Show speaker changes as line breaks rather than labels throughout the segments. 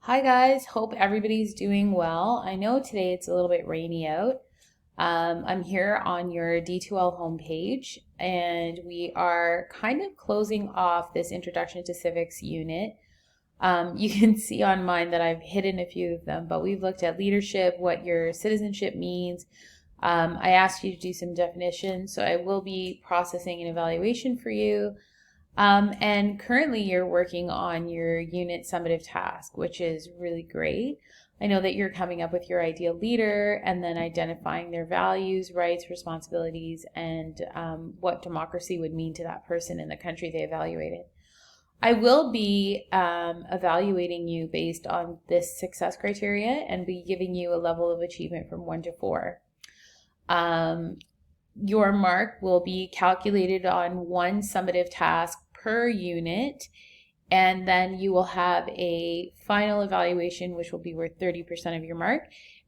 Hi guys, hope everybody's doing well. I know today it's a little bit rainy out. I'm here on your D2L homepage and we are kind of closing off this Introduction to Civics unit. You can see on mine that I've hidden a few of them, but we've looked at leadership, what your citizenship means. I asked you to do some definitions, so I will be processing an evaluation for you. And currently you're working on your unit summative task, which is really great. I know that you're coming up with your ideal leader and then identifying their values, rights, responsibilities, and what democracy would mean to that person in the country they evaluated. I will be evaluating you based on this success criteria and be giving you a level of achievement from 1 to 4. Your mark will be calculated on one summative task per unit, and then you will have a final evaluation which will be worth 30% of your mark,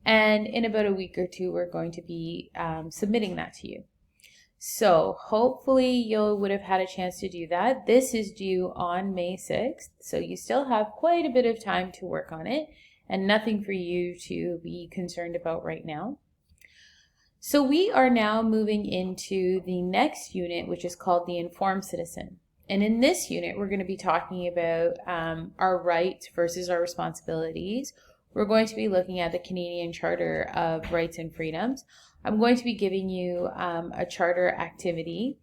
and in about a week or two we're going to be submitting that to you. So hopefully you would have had a chance to do that. This is due on May 6th, so you still have quite a bit of time to work on it and nothing for you to be concerned about right now. So we are now moving into the next unit, which is called the Informed Citizen. And in this unit, we're going to be talking about our rights versus our responsibilities. We're going to be looking at the Canadian Charter of Rights and Freedoms. I'm going to be giving you a charter activity,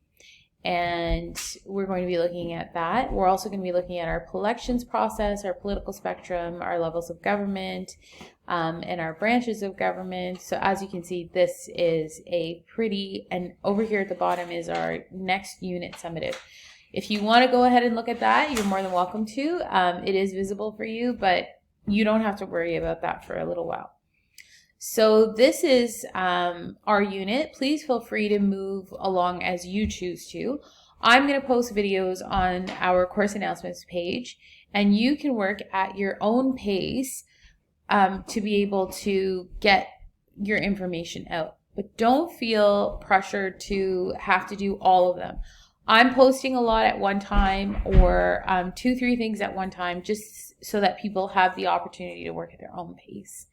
and we're going to be looking at that. We're also going to be looking at our elections process, our political spectrum, our levels of government, and our branches of government. So as you can see, this is a pretty, and over here at the bottom is our next unit summative. If you want to go ahead and look at that, you're more than welcome to. It is visible for you, but you don't have to worry about that for a little while. So this is our unit. Please feel free to move along as you choose to. I'm going to post videos on our course announcements page, and you can work at your own pace to be able to get your information out. But don't feel pressured to have to do all of them. I'm posting a lot at one time, or 2-3 things at one time, just so that people have the opportunity to work at their own pace.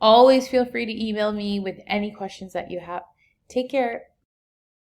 Always feel free to email me with any questions that you have. Take care.